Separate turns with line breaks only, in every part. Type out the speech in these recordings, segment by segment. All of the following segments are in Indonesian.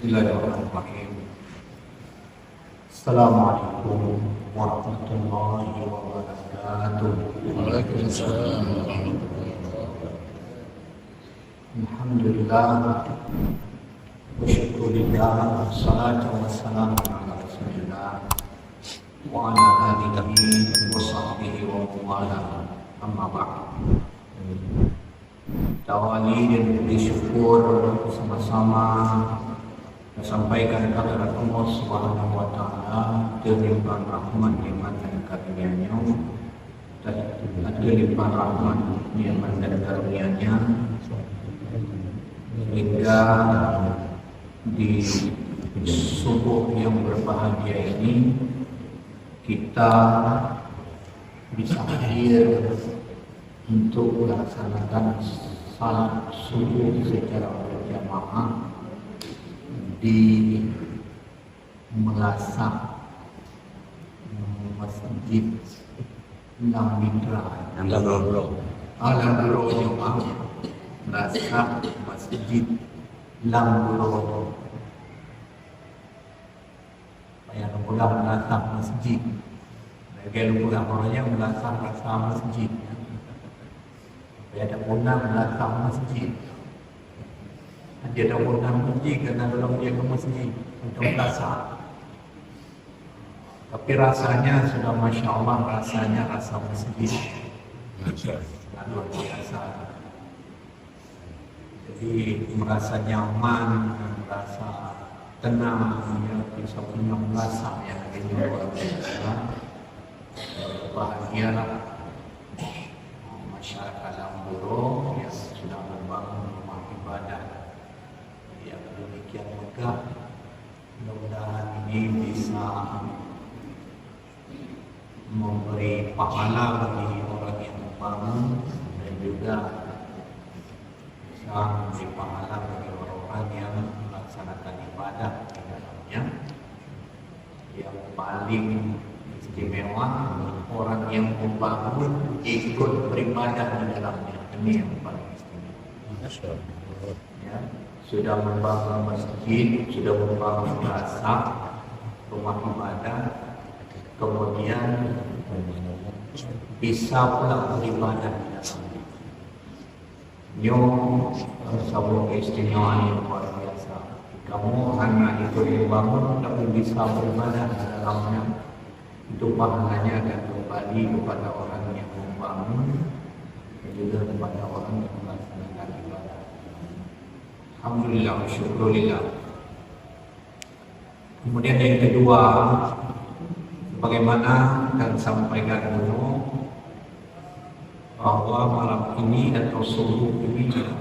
Bismillahirrahmanirrahim. Assalamualaikum warahmatullahi wabarakatuh.
Waalaikumsalam.
Alhamdulillah wa syukurillah, salatu wassalamu ala rasulillah wa ala alihi wa sahbihi wa wala, amma ba'd. Tawali dan puji syukur sama-sama sampaikan kepada Allah Subhanahu wa taala limpahan rahmat nikmat dan karunia-Nya, limpahan rahmat nikmat dan karunia-Nya, hingga di subuh yang berbahagia ini kita bisa hadir untuk melaksanakan salat subuh secara berjamaah di Melasak Masjid Lamitra Alamburo Jemaah Melasak Masjid Lamburo yang pulang Melasak Masjid kalau pulang orangnya Melasak Masjid ada pulang Melasak Masjid. Dia dah pernah pergi kerana orang dia ke masjid untuk rasa. Tapi rasanya sudah Masya Allah, rasanya rasa masjid. Luar biasa. Jadi merasa nyaman, merasa tenang, ya, bisa punya merasa yang luar biasa. Bahagialah masyarakat Lamburo yang sudah membangun rumah ibadah yang demikian megah. Mudah-mudahan ini bisa memberi pahala bagi orang yang membangun dan juga bisa memberi pahala bagi orang-orang yang melaksanakan ibadah di dalamnya. Yang paling istimewa orang yang membangun ikut beribadah di dalamnya, ini yang paling istimewa. Ya. Sudah membangun masjid, sudah membangun rasa rumah ibadah, kemudian bisa pula beribadah di dalamnya. Ini sebuah keistimewaan yang luar biasa. Kamu hanya ikut membangun tapi bisa beribadah di dalamnya, itu pahalanya akan kembali kepada orang yang membangun dan juga kepada orang yang melaksanakan ibadah. Alhamdulillah, syukurillah. Kemudian yang kedua, bagaimana akan sampaikan dulu bahwa malam ini atau subuh ini kita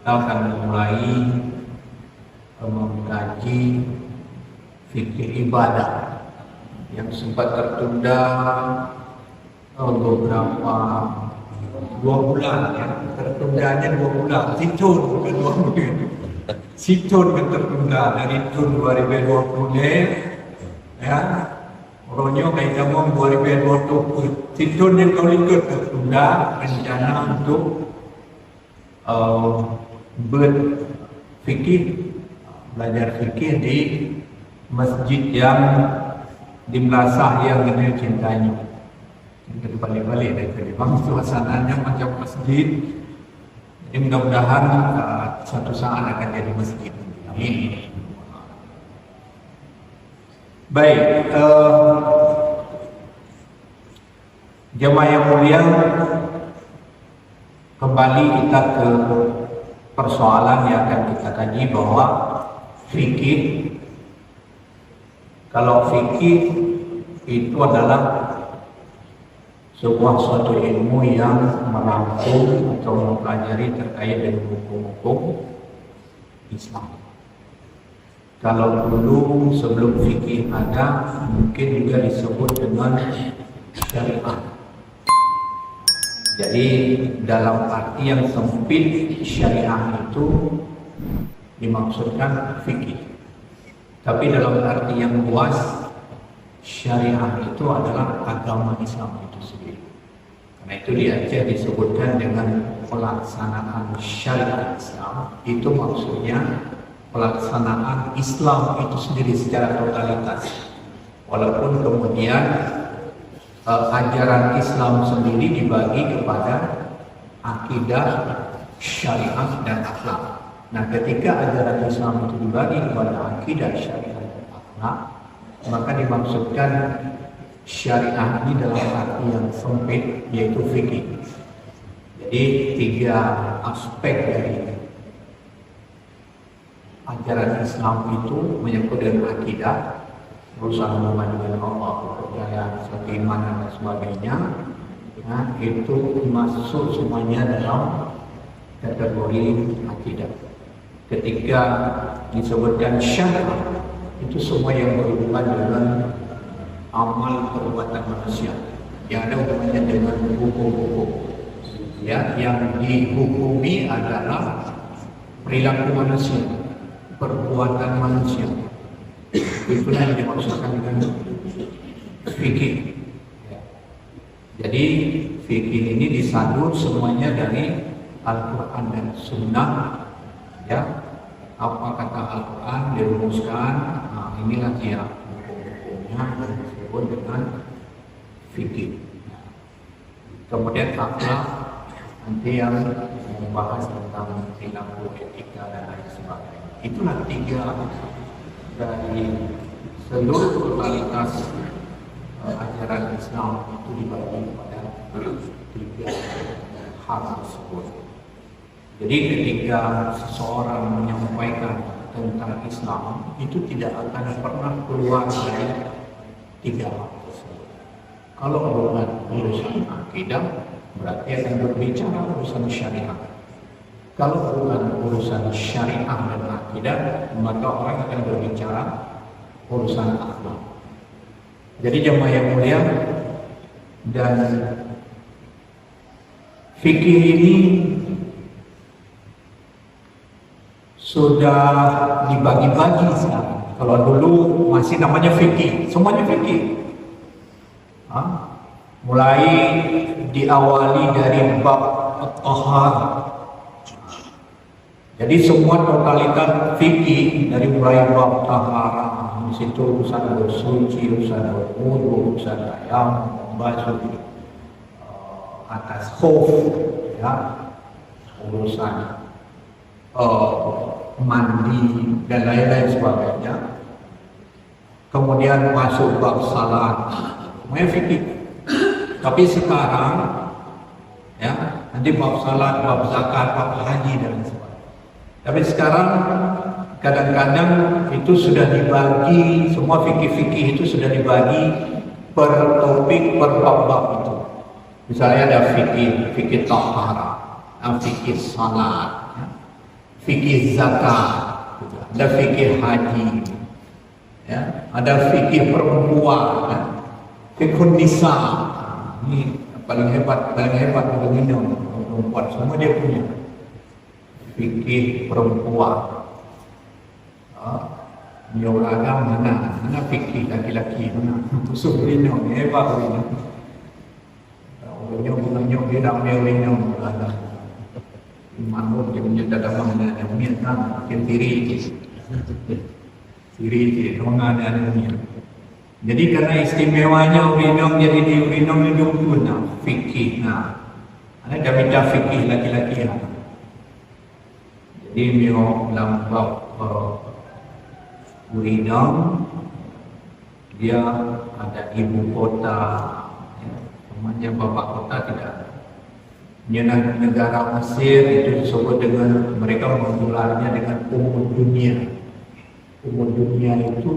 akan mulai mengkaji fikih ibadah yang sempat tertunda beberapa 2 bulan ya, tertundanya 2 bulan, situn ke 2 bulan, situn ke tertunda dari tahun 2020 ya, orangnya kayak kamu 2020, situn yang kau ikut tertunda rencana untuk berfikir, belajar fikir di masjid yang di Melasah yang kita cintainya. Kita balik-balik dari Bang, suasananya macam masjid. Jadi mudah-mudahan suatu saat akan jadi masjid. Amin. Baik, jemaah yang mulia, kembali kita ke persoalan yang akan kita kaji bahwa fikih, kalau fikih itu adalah sebuah suatu ilmu yang merangkum atau mempelajari terkait dengan hukum-hukum Islam. Kalau dulu sebelum fikih ada, mungkin juga disebut dengan syariah. Jadi dalam arti yang sempit, syariah itu dimaksudkan fikih. Tapi dalam arti yang luas, syariah itu adalah agama Islam itu sendiri. Karena itu di Aceh disebutkan dengan pelaksanaan syariat Islam. Itu maksudnya pelaksanaan Islam itu sendiri secara totalitas. Walaupun kemudian ajaran Islam sendiri dibagi kepada akidah, syariat, dan akhlak. Nah, ketika ajaran Islam itu dibagi kepada akidah, syariat, dan akhlak, maka dimaksudkan syariah ini dalam arti yang sempit, yaitu fikih. Jadi 3 aspek dari ajaran Islam itu menyangkut dengan akidah, urusan hubungan dengan Allah, kepercayaan, keimanan dan sebagainya. Nah, itu masuk semuanya dalam kategori akidah. Ketika disebutkan syariat, itu semua yang berhubungan dengan amal perbuatan manusia yang ada hubungannya dengan hukum-hukum, ya, yang dihukumi adalah perilaku manusia, perbuatan manusia. Itulah yang dimaksudkan dengan fikih. Jadi fikih ini disadur semuanya dari Al-Quran dan Sunnah, ya. Apa kata Al-Quran dirumuskan, nah, inilah dia hukum-hukumnya disebut dengan fikih. Kemudian akhlak, nanti yang membahas tentang perilaku, etika, dan lain sebagainya. Itulah 3 dari seluruh totalitas ajaran Islam itu dibagi pada 3 hal tersebut. Jadi ketika seseorang menyampaikan tentang Islam, itu tidak akan pernah keluar dari 3 hal tersebut. Kalau bukan urusan akidah, berarti akan berbicara urusan syariah. Kalau bukan urusan syariah dan akidah, maka orang akan berbicara urusan akhlak. Jadi jemaah yang mulia, dan fikih ini sudah dibagi-bagi sekarang. Kalau dulu masih namanya fikih, semuanya fikih. Mulai diawali dari bab at-taharah. Jadi semua totalitas fikih dari mulai bab taharah, di situ urusan bersuci, urusan berwudu, urusan tayamum, membasuh atas khuf, ya, urusan mandi dan lain-lain sebagainya. Kemudian masuk bab salat, semuanya fikih. Tapi sekarang, ya, nanti bab salat, bab zakat, bab haji dan sebagainya. Tapi sekarang kadang-kadang itu sudah dibagi, semua fikih-fikih itu sudah dibagi per topik, per bab-bab itu. Misalnya ada fikih taharah, fikih salat, fikih zakat, ada fikih haji, ya, ada fikih perempuan, fikih nisa. Ini paling hebat begini perempuan, semua dia punya. Fikih perempuan, Nyolaga mana fikih laki-laki mana, Subrino hebat ini. Orangnya dia dah melino ada. Manut dia punya dalam mana yang mian makin diri orang ada ni. Jadi karena istimewanya urinong jadi di urinong itu guna fikih. Nah, ada minta fikih laki-laki lah. Jadi mio dalam bab urinong dia ada ibu kota, namanya bapak kota tidak ada. Negara Mesir itu disebut dengan, mereka menggelarnya dengan umum dunia. Umum dunia itu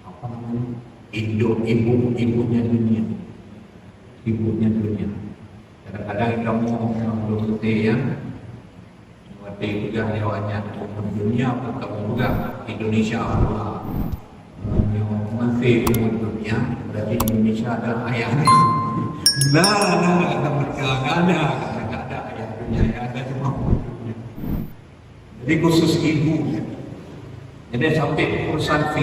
apa namanya? Ibunya dunia. Ibunya dunia. Kadang-kadang kamu belum ngerti ya, buat seperti juga hewannya umum dunia, bertemu juga Indonesia Allah masih umum dunia, berarti Indonesia ada ayahnya. Nah, kata mereka nggak ada ayah dunia, yang ada cuma umum dunia. Jadi khusus ibu. Jadi sampai urusan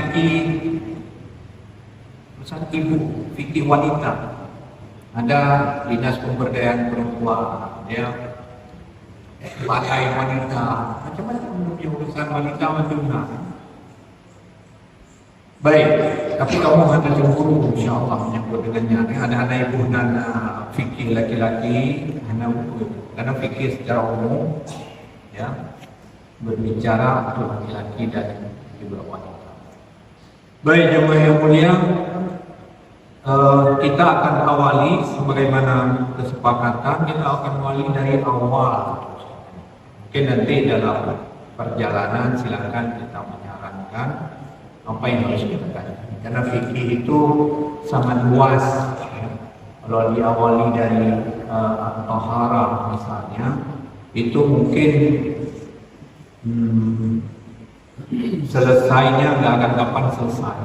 ibu, fikih wanita, ada dinas pemberdayaan perempuan, ya, balai wanita, macam-macam urusan wanita macam-macam. Baik, tapi kamu ada cemburu, insya Allah menyambut dengannya. Ada ibu dan fikih laki-laki, karena fikih secara umum, ya, berbicara untuk laki-laki dan juga wanita. Baik, jemaah yang mulia, kita akan awali sebagaimana kesepakatan, kita akan awali dari awal. Mungkin nanti dalam perjalanan silakan kita menyarankan apa yang harus kita kaji. Karena fikih itu sangat luas. Ya. Kalau diawali dari at-taharah misalnya, itu mungkin selesainya nggak akan kapan selesai.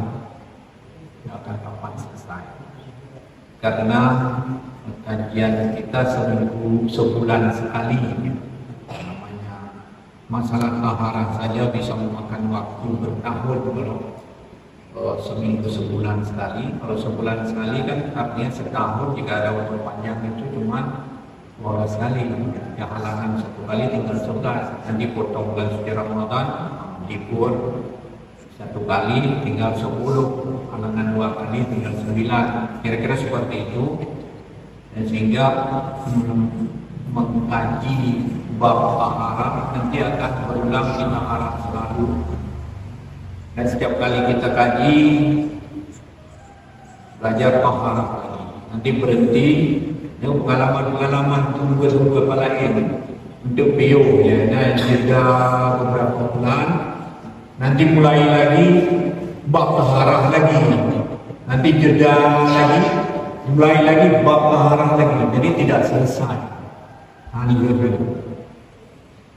Karena kajian kita sebulan sekali, namanya masalah taharah saja bisa memakan waktu bertahun kalau seminggu sebulan sekali. Kalau sebulan sekali kan artinya setahun, jika ada waktu panjang itu cuma 12 kali. Ya, halangan satu kali tinggal 11, nanti potong bulan suci Ramadan, libur satu kali tinggal 10, halangan 2 kali tinggal 9, kira-kira seperti itu. Dan sehingga mengkaji bab taharah nanti akan berulang di taharah selalu. Dan setiap kali kita kaji, belajar taharah lagi. Nanti berhenti, ya, pengalaman tunggu kepala ini untuk bio, ya, dan jeda beberapa bulan. Nanti mulai lagi bab taharah lagi, nanti jeda lagi, mulai lagi bab taharah lagi. Jadi tidak selesai.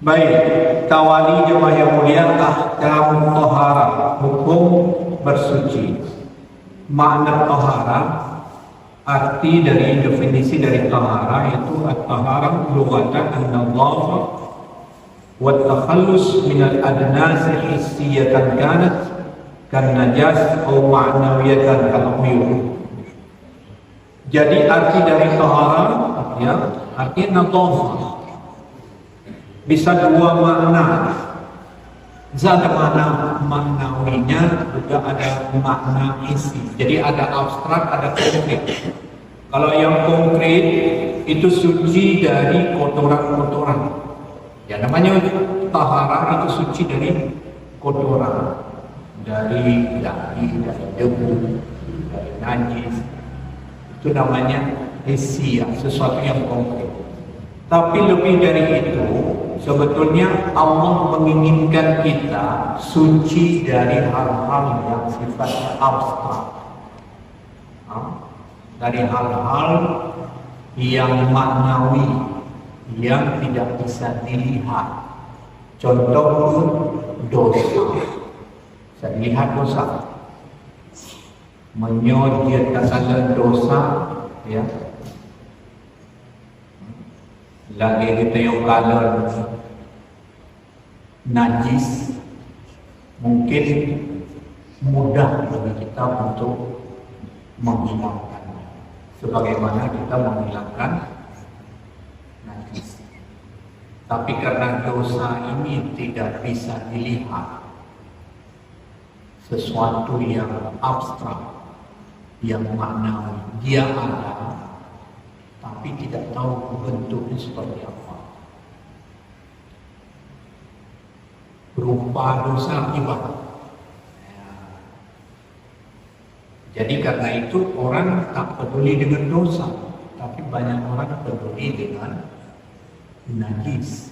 Baik, tawali jemaah yang mulia, ahkam taharah, hukum bersuci. Makna taharah, arti dari definisi dari taharah itu at-taharah lughatan an-nadhafah wa at-takhallus min al-adnas hissiyatan kanat kan najas atau ma'nawiyatan kal-uyun. Jadi arti dari taharah, ya, artinya nadhafah. Bisa dua makna. Bisa ada makna maknawinya, juga ada makna isi. Jadi ada abstrak, ada konkret. Kalau yang konkret itu suci dari kotoran-kotoran. Ya, namanya taharah itu suci dari kotoran, dari debu, dari najis. Itu namanya isi, ya, sesuatu yang konkret. Tapi lebih dari itu, sebetulnya Allah menginginkan kita suci dari hal-hal yang sifatnya abstrak, dari hal-hal yang maknawi, yang tidak bisa dilihat. Contoh dosa, bisa dilihat dosa, menyodorkan dosa, ya. Lagi kita yang kalau najis, mungkin mudah bagi kita untuk menghilangkannya, sebagaimana kita menghilangkan najis. Tapi karena dosa ini tidak bisa dilihat, sesuatu yang abstrak, yang maknawi, dia ada, tapi tidak tahu bentuknya seperti apa. Berupa dosa akibat. Jadi karena itu orang tak peduli dengan dosa, tapi banyak orang peduli dengan najis.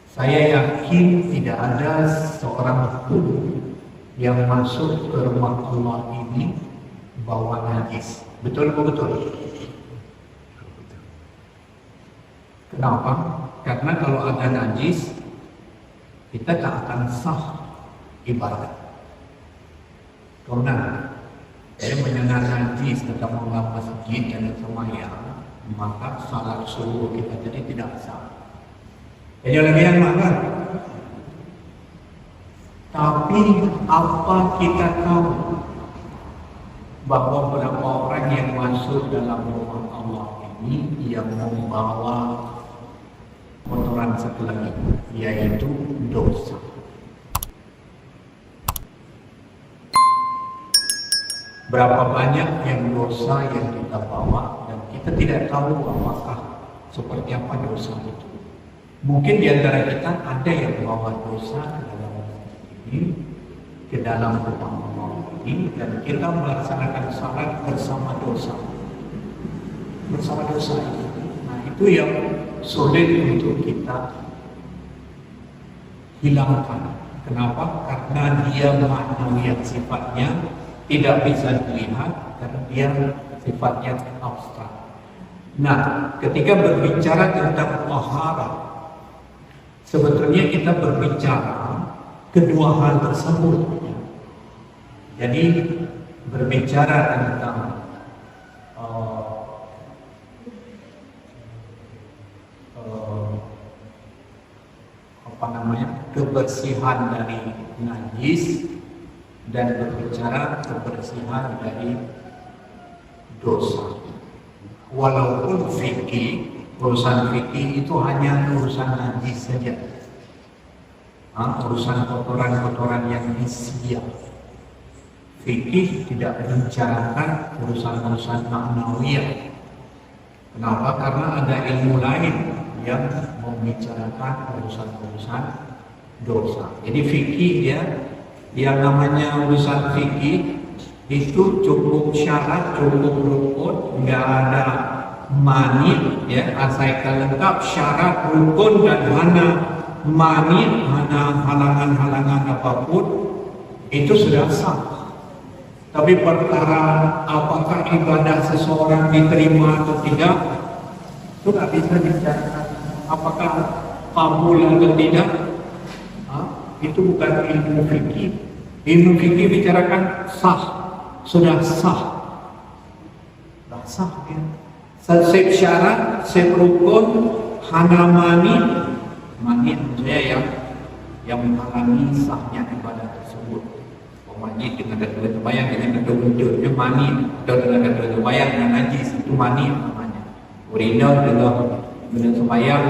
Saya yakin tidak ada seorang pun yang masuk ke rumah Allah ini bawa najis. Betul atau betul? Kenapa? Karena kalau ada najis, kita tak akan sah ibadah. Karena saya mendengar najis tetap mengenal masjid dan semayang, maka salat subuh kita jadi tidak sah. Jadi lagi yang mana? Tapi apa kita tahu bahwa beberapa orang yang masuk dalam rumah Allah ini yang membawa kotoran satu lagi, yaitu dosa. Berapa banyak yang dosa yang kita bawa dan kita tidak tahu apakah seperti apa dosa itu. Mungkin di antara kita ada yang bawa dosa ke dalam ini, ke dalam rumah Allah ini, dan kita melaksanakan salat bersama dosa itu. Nah, itu yang sulit untuk kita hilangkan. Kenapa? Karena dia maknawiyat, sifatnya tidak bisa dilihat karena dia sifatnya abstrak. Nah, ketika berbicara tentang taharah, sebetulnya kita berbicara kedua hal tersebut. Jadi berbicara tentang kebersihan dari najis dan berbicara kebersihan dari dosa. Walaupun urusan fikih itu hanya urusan najis saja, urusan kotoran-kotoran yang hisiah. Fikih tidak membicarakan urusan-urusan maknawiyah. Kenapa? Karena ada ilmu lain yang membicarakan urusan-urusan dosa. Jadi fikih dia yang namanya urusan fikih itu cukup syarat, cukup rukun, nggak ada mani, ya, asalkan lengkap syarat, rukun dan mana mani, mana halangan-halangan apapun itu sudah sah. Tapi perkara apakah ibadah seseorang diterima atau tidak itu nggak bisa dibicarakan. Apakah kabul atau tidak, itu bukan ilmu fikih. Ilmu fikih bicarakan sah, sudah sah, ya. Setiap syarat, setiap rukun, hana mani maksudnya yang menghalangi sahnya ibadah tersebut. Mani dengan dua terbayang dengan dua wujudnya mani, atau dengan dua terbayang dengan najis itu mani namanya. Urina dengan terbayang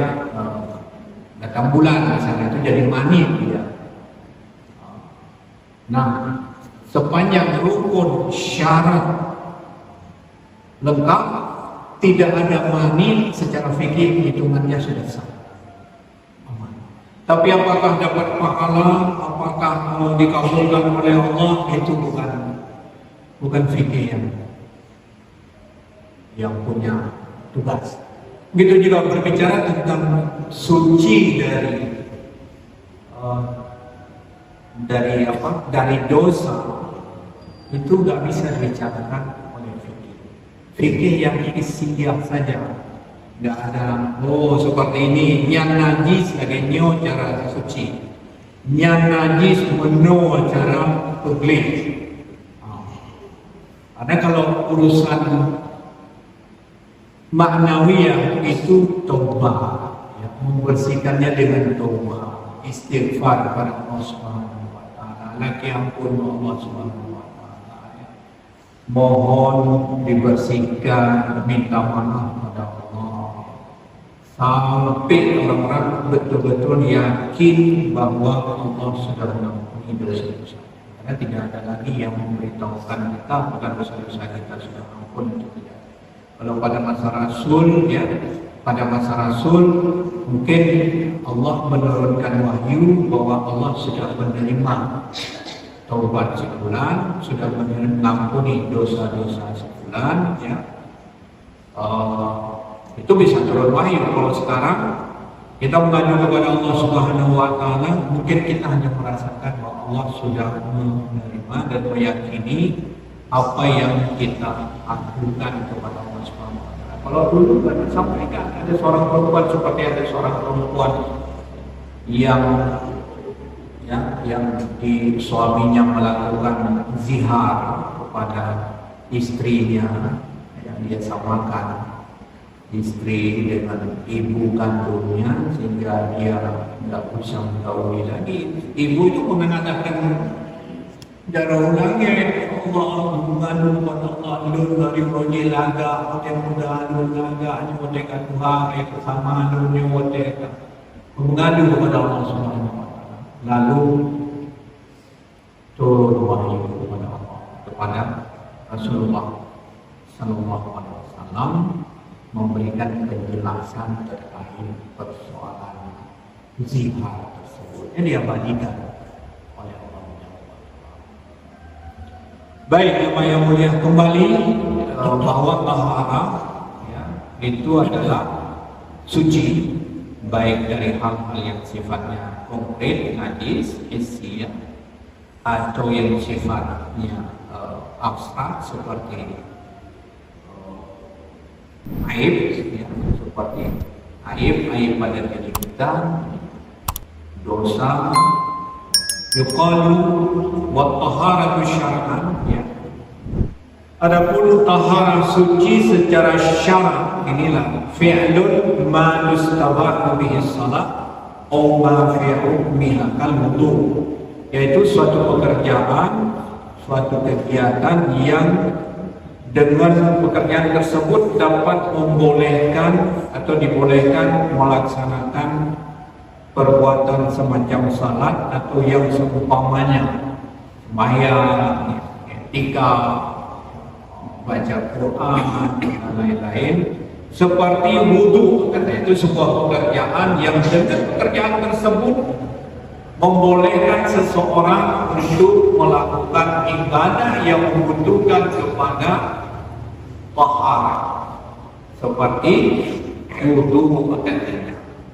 datang bulan misalnya itu jadi mani dia. Nah, sepanjang rukun syarat lengkap, tidak ada mani, secara fikih hitungannya sudah sah. Tapi apakah dapat pahala, apakah dikabulkan oleh Allah, itu bukan fikih yang punya tugas. Begitu juga berbicara tentang suci dari dosa, itu nggak bisa dibicarakan oleh fikih. Fikih yang hisiah saja, nggak ada seperti ini yang najis agaknya cara suci, yang najis meno cara peglis. Ada kalau urusan maknawiyah itu taubat, ya, membersihkannya dengan taubat, istighfar kepada Allah Subhanahu wa taala, laki ampun Allah Subhanahu wa taala, ya. Mohon dibersihkan, minta maaf pada Allah, sampai orang-orang betul-betul yakin bahwa Allah sudah mengampuni dosa-dosa. Karena tidak ada lagi yang memberitahukan kita bahwa dosa-dosa kita sudah ampun atau tidak. Kalau pada masa Rasul, ya, pada masa Rasul mungkin Allah menurunkan wahyu bahwa Allah sudah menerima taubat sebulan, sudah mengampuni dosa-dosa sebulan, ya. Itu bisa turun wahyu. Kalau sekarang kita mengadu kepada Allah Subhanahu wa taala, mungkin kita hanya merasakan bahwa Allah sudah menerima dan meyakini apa yang kita ajukan kepada Allah Subhanahu wa taala. Kalau dulu kan sampaikan ada seorang perempuan, seperti ada seorang perempuan yang ya, yang suaminya melakukan zihar kepada istrinya, yang dia samakan istri dengan ibu kandungnya sehingga dia tidak bisa mengetahui lagi. Ibu itu mengatakan darah lagi Allah mengandung pada Allah dari proyek laga hotel muda laga hotel Tuhan bersama dunia hotel mengadu kepada Allah Subhanahu Wa Taala. Lalu turun wahyu kepada Allah, kepada Rasulullah Sallallahu Alaihi Wasallam, memberikan penjelasan terkait persoalan zihar tersebut yang diabadikan oleh Allah. Baik, yang mulia, kembali bahwa tahara ya, itu adalah suci, baik dari hal-hal yang sifatnya konkret, najis, hissi, atau yang sifatnya abstrak seperti aib, ya, seperti aib pada diri kita, dosa. Yuqalu wa taharatu syar'an, ya. Adapun taharah suci secara syara' inilah fi'lun ma yustabahu bihi shalah atau ma fi hukmiha kal wudu, yaitu suatu pekerjaan, suatu kegiatan yang dengan pekerjaan tersebut dapat membolehkan atau dibolehkan melaksanakan perbuatan semacam salat atau yang seumpamanya, sembahyang, etika, baca Quran dan lain-lain. Seperti wudu, kata itu sebuah pekerjaan yang dengan pekerjaan tersebut membolehkan seseorang untuk melakukan ibadah yang membutuhkan kepada taharah, seperti wudu katanya.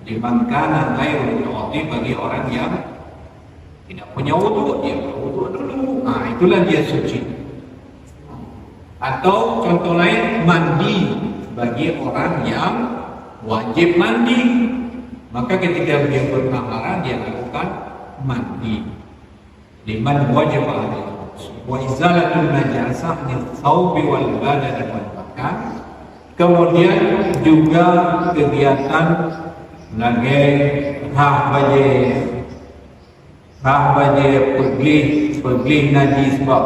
Dimana ghairu mutawwaddi, bagi orang yang tidak punya wudu, dia berwudu dulu. Nah, itulah dia suci. Atau contoh lain, mandi bagi orang yang wajib mandi, maka ketika dia bertaharah dia lakukan mandi. Liman wajib alaihi wa izalatul najasah min thawbi wal badan wal makan. Kemudian juga kegiatan lagi hah baje pergi najis, bak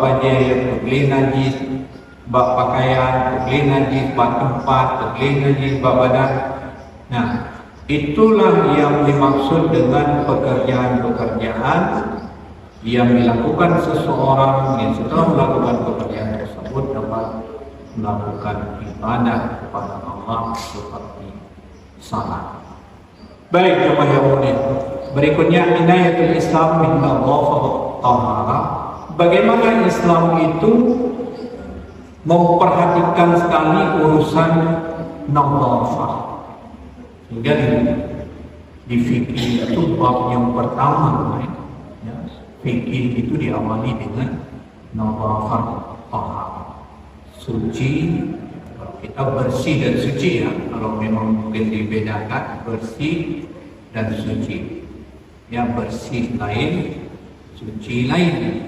najis, bak pakaian, pergi najis, bak tempat, pergi najis, bak badan. Nah, itulah yang dimaksud dengan pekerjaan-pekerjaan yang dilakukan seseorang yang setelah melakukan pekerjaan tersebut dapat melakukan ibadah kepada Allah seperti salat. Baik, jemaah yang mulia. Berikutnya inayatul Islam min tahara. Bagaimana Islam itu memperhatikan sekali urusan nadhafah. Hingga di fikih itu bab yang pertama, ya, fikih itu diawali dengan nadhafah, tahara, suci. Kita bersih dan suci, ya. Kalau memang mungkin dibedakan bersih dan suci, ya, bersih lain, suci lain.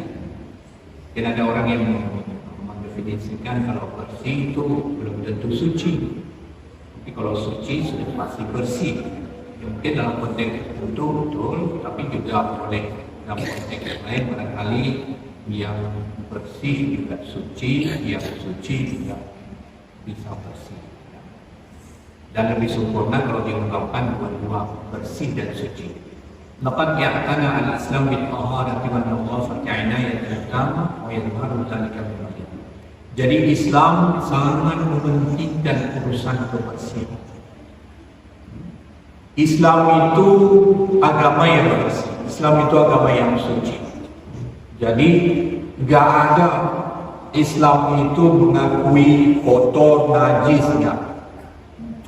Mungkin ada orang yang mendefinisikan kalau bersih itu belum tentu suci. Tapi kalau suci sudah pasti bersih. Ya, mungkin dalam konteks tertentu betul, tapi juga boleh dalam konteks yang lain barangkali yang bersih juga suci, yang suci juga bisa bersih. Dan lebih sempurna kalau diungkapkan dua-dua, bersih dan suci. Laqad ya'tana al-Islam bit-taharati wan-nadhafati 'inayatan tamah wa yadhharu dhalika min al-jannah. Jadi Islam sangat mementingkan urusan kebersihan. Islam itu agama yang bersih. Islam itu agama yang suci. Jadi gak ada Islam itu mengakui kotor, najis, ya.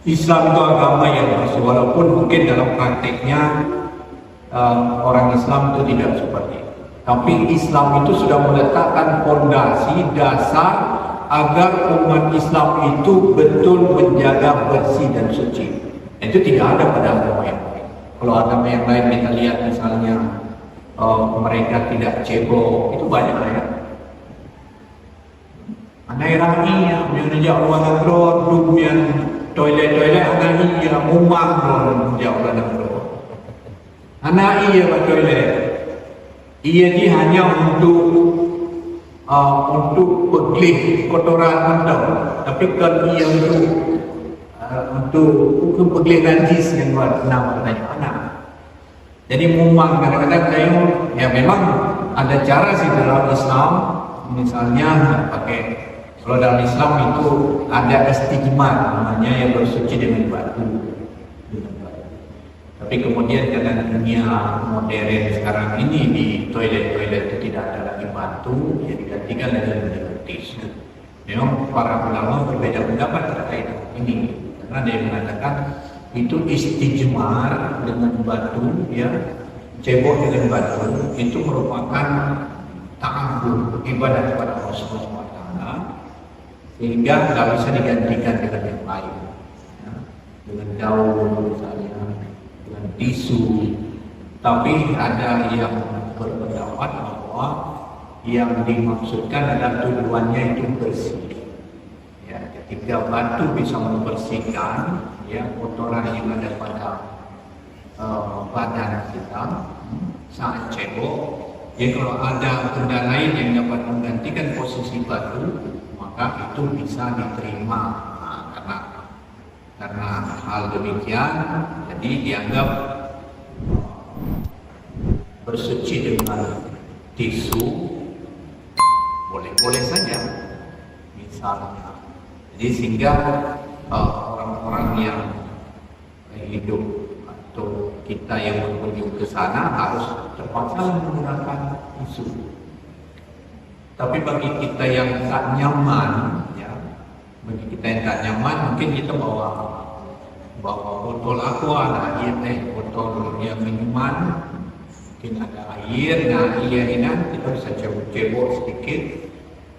Islam itu agama yang bersih, walaupun mungkin dalam prakteknya orang Islam itu tidak seperti itu. Tapi Islam itu sudah meletakkan fondasi dasar agar umat Islam itu betul menjaga bersih dan suci. Itu tidak ada pada agama yang lain. Kalau agama yang lain kita lihat misalnya mereka tidak cebok, itu banyak ya. Anai rangi ya, menjak luar negeri, dumian toilet anak iya mumang dong menjak luar negeri. Anak iya buat toilet, iya di hanya untuk peglih kotoran mandau, tapi kalau iya untuk peglih najis yang buat nama anak. Jadi mumang kadang-kadang ya memang ada cara sih dalam Islam, misalnya pakai. Kalau dalam Islam itu ada istijmar namanya yang bersuci dengan batu. Tapi kemudian karena dunia modern sekarang ini di toilet-toilet itu tidak ada lagi batu, ya digantikan dengan tisu. Memang para ulama berbeda pendapat terkait ini, karena ada yang mengatakan itu istijmar dengan batu, ya cebok dengan batu itu merupakan ta'abbud, ibadah kepada Allah Subhanahu wa taala, sehingga nggak bisa digantikan dengan yang lain, ya, dengan daun misalnya, dengan tisu. Tapi ada yang berpendapat bahwa yang dimaksudkan adalah tujuannya itu bersih. Ya, ketika batu bisa membersihkan ya kotoran yang ada pada badan kita saat cebok. Ya kalau ada benda lain yang dapat menggantikan posisi batu, maka itu bisa diterima. Karena hal demikian, jadi dianggap bersuci dengan tisu boleh-boleh saja, misalnya. Jadi sehingga orang-orang yang hidup atau kita yang berkunjung ke sana harus terpaksa menggunakan tisu. Tapi bagi kita yang tak nyaman, ya, bagi kita yang tak nyaman, mungkin kita bawa botol aqua, botol yang minuman, mungkin ada air, airnya kita bisa cebok sedikit.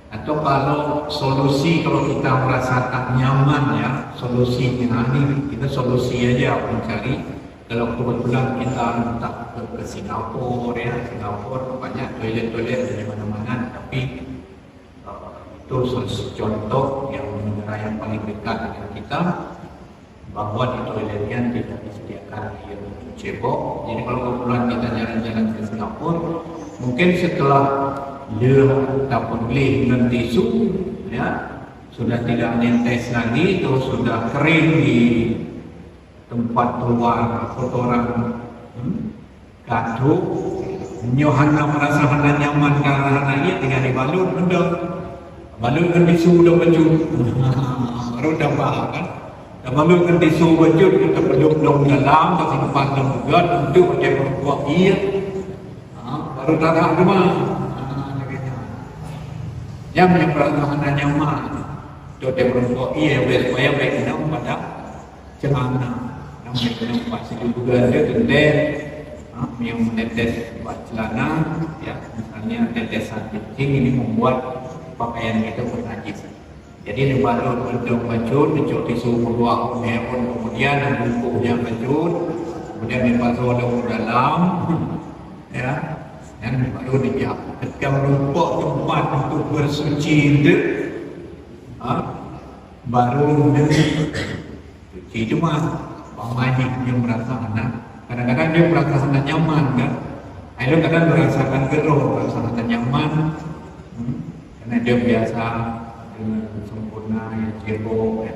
Atau kalau solusi, kalau kita merasa tak nyaman ya, solusinya ini kita solusi aja mencari. Kalau kebetulan kita entah ke Singapura ya, Singapura banyak toilet di mana-mana, tapi itu contoh yang negara yang paling dekat dengan kita, bahwa di toiletnya tidak disediakan air untuk cebok. Jadi kalau kebetulan kita jalan-jalan ke Singapura, mungkin setelah ataupun beli dengan tisu, ya sudah tidak netes lagi, itu sudah kering di tempat keluar kotoran gaduh, nyohana merasa hana nyaman karena hana ia tinggal dibalut, balut kan tisu udah bejut, baru dah bahas kan, balut kan tisu bejut kita peluk dong dalam, kasih kepandang juga untuk macam buat ia, baru tak rumah. Yang perasaan nyaman, jodoh merokok iya supaya baik enam pada celana, yang baik pasti juga ada tenden, yang menetes buat celana, ya misalnya tetesan kencing ini membuat pakaian kita bernajis. Jadi baru berdong bajut, dicuk tisu keluar kemudian bungkusnya bajut, kemudian dipasang dalam dalam, ya. Yang baru dijawab ketika merupakan tempat untuk bersuci itu baru cuci cuma pamanya yang merasa anak kadang-kadang dia merasa anak nyaman kan, akhirnya kadang merasakan gerah, merasa anak nyaman karena dia biasa dengan sempurna ya cebok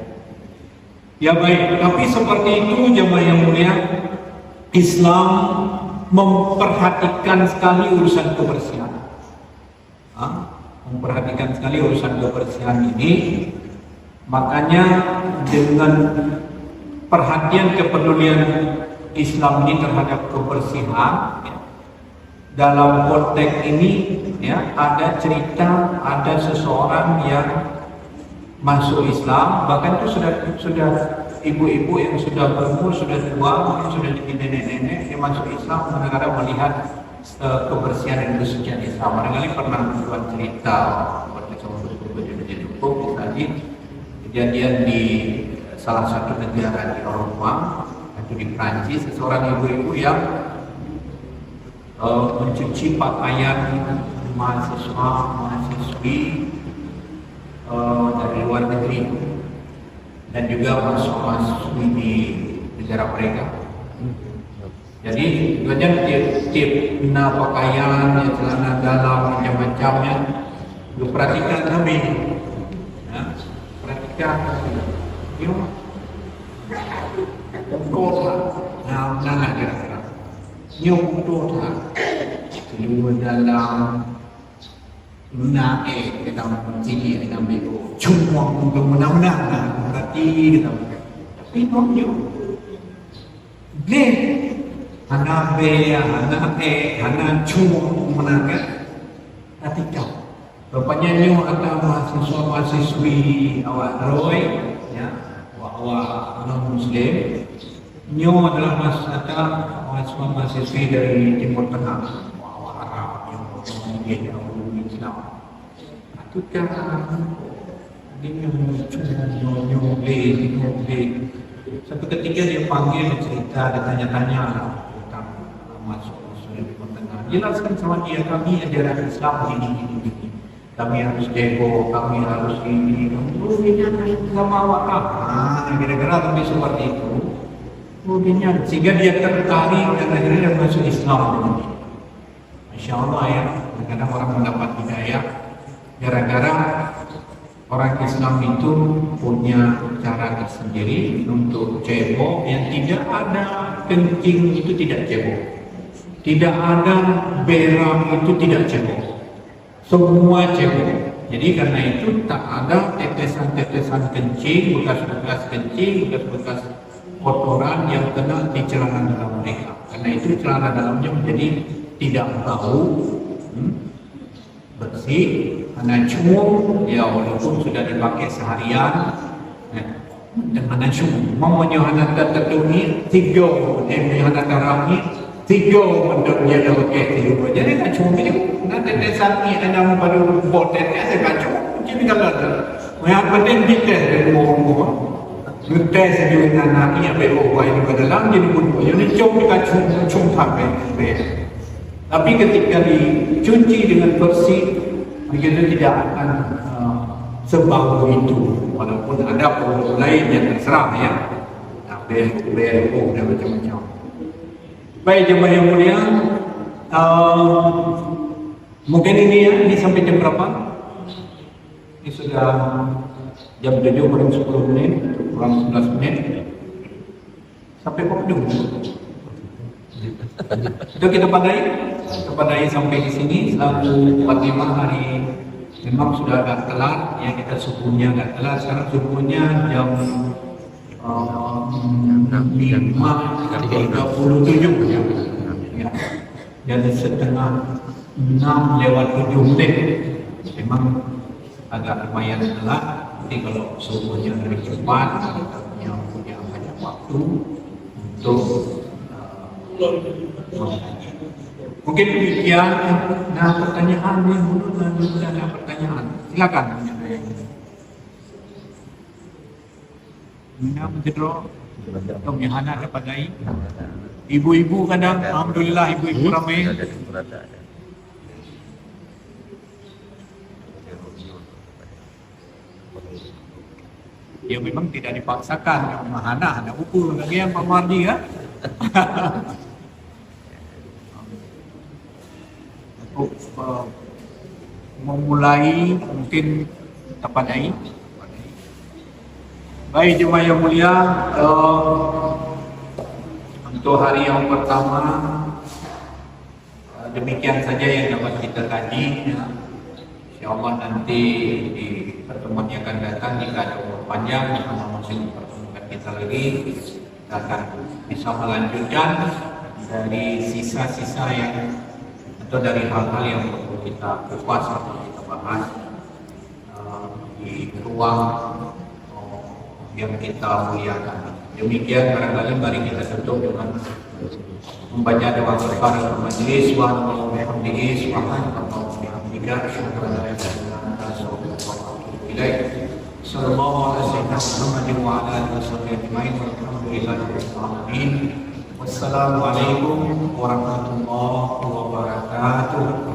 ya baik. Tapi seperti itu jemaah yang mulia, Islam memperhatikan sekali urusan kebersihan. Memperhatikan sekali urusan kebersihan ini. Makanya dengan perhatian kepedulian Islam ini terhadap kebersihan, ya, dalam konteks ini ya ada cerita ada seseorang yang masuk Islam, bahkan itu sudah ibu-ibu yang sudah berumur, sudah tua, mungkin sudah jadi nenek-nenek yang masuk Islam, kadang-kadang melihat kebersihan dan kesucian Islam. Barangkali pernah membuat cerita waktu sama di Jepang, tadi kejadian di salah satu negara di Eropa, atau di Prancis, seseorang ibu-ibu yang mencuci pakaian mahasiswa-mahasiswi dari luar negeri dan juga mahasiswa-mahasiswi di negara mereka. Jadi sebenarnya tiap pakaian, celana dalam macam-macamnya, lu perhatikan kami, ya, perhatikan, yuk, kota, nah kira-kira, yuk kota, lu dalam naik kita tinggi kita ambil cuma untuk menang-menang, berarti kita tapi yuk, deh. Anak B, anak E, anak cuma menangkan ketika bapaknya nyu ada mahasiswa-mahasiswi awak Roy, ya, awak non Muslim, nyu adalah mahasiswa-mahasiswi dari Timur Tengah, awak Arab yang mungkin Islam. Itu kan ini nyu satu ketika dia panggil cerita, dia tanya-tanya masuk di Timur Tengah. Jelaskan sama dia, kami ajaran Islam ini. Kami harus demo, kami harus ini. Ini sama awak. Kira-kira lebih seperti itu. Mungkinnya sehingga dia tertarik dan akhirnya dia masuk Islam. Masya Allah ya, kadang orang mendapat hidayah gara-gara orang Islam itu punya cara tersendiri untuk cebok yang tidak ada kencing itu tidak cebok. Tidak ada berak itu tidak cebok, semua cebok. Jadi karena itu tak ada tetesan-tetesan kencing, bekas-bekas kencing, bekas-bekas kotoran yang kena di celana dalam mereka. Karena itu celana dalamnya menjadi tidak bau, bersih, karena cumum, ya walaupun sudah dipakai seharian, dengan cumum. Mamanya anak tertuni, tiga, dia anak terami. Tiga untuk dia dah pakai tiga. Jadi tak cuma ini, nanti tetesan ni ada pada botetnya saya tak cuma. Jadi kalau ada, yang penting dites dari orang-orang. Dites dengan anak ni apa yang ini pada dalam jadi pun. Jadi cuma kita cuma pakai. Tapi ketika dicuci dengan bersih, begitu tidak akan sebau itu. Walaupun ada produk lain yang terserah ya. BLO dan macam-macam. Baik jemaah yang mulia, mungkin ini sampai jam berapa? Ini sudah jam 7 kurang 10 menit, kurang 11 menit. Sampai pukul 2. Itu kita padai sampai di sini. Selalu 45 hari memang sudah agak telat, ya kita subuhnya agak telat. Sekarang subuhnya jam 5:37 ya. Jadi setengah 6:07 menit. Memang agak lumayan telat. Nanti kalau subuhnya lebih cepat, kita punya banyak waktu untuk mungkin demikian. Nah, pertanyaan yang dulu ada pertanyaan. Silakan. Mina menjedro atau mihana dapat ibu-ibu kadang, alhamdulillah ibu-ibu ramai. Ya memang tidak dipaksakan, mahana ada ukur lagi yang Pak Mardi ya. Untuk memulai mungkin tapadai. Baik jemaah yang mulia, untuk hari yang pertama demikian saja yang dapat kita kaji. Ya. InsyaAllah nanti di pertemuan yang akan datang jika ada umur panjang, jika masih mempertemukan kita lagi, kita akan bisa melanjutkan dari sisa-sisa yang atau dari hal-hal yang perlu kita kupas atau kita bahas di ruang yang kita muliakan. Demikian barangkali mari kita tutup dengan membaca doa kafaratul majlis wa alhamdulillah subhanallahi wa bihamdihi asyhadu an la ilaha illa anta astaghfiruka wa atubu ilaik. Sallallahu alaihi wa sallam wa ala alihi wa sahbihi ajma'in walhamdulillahi rabbil alamin. Wassalamualaikum warahmatullahi wabarakatuh.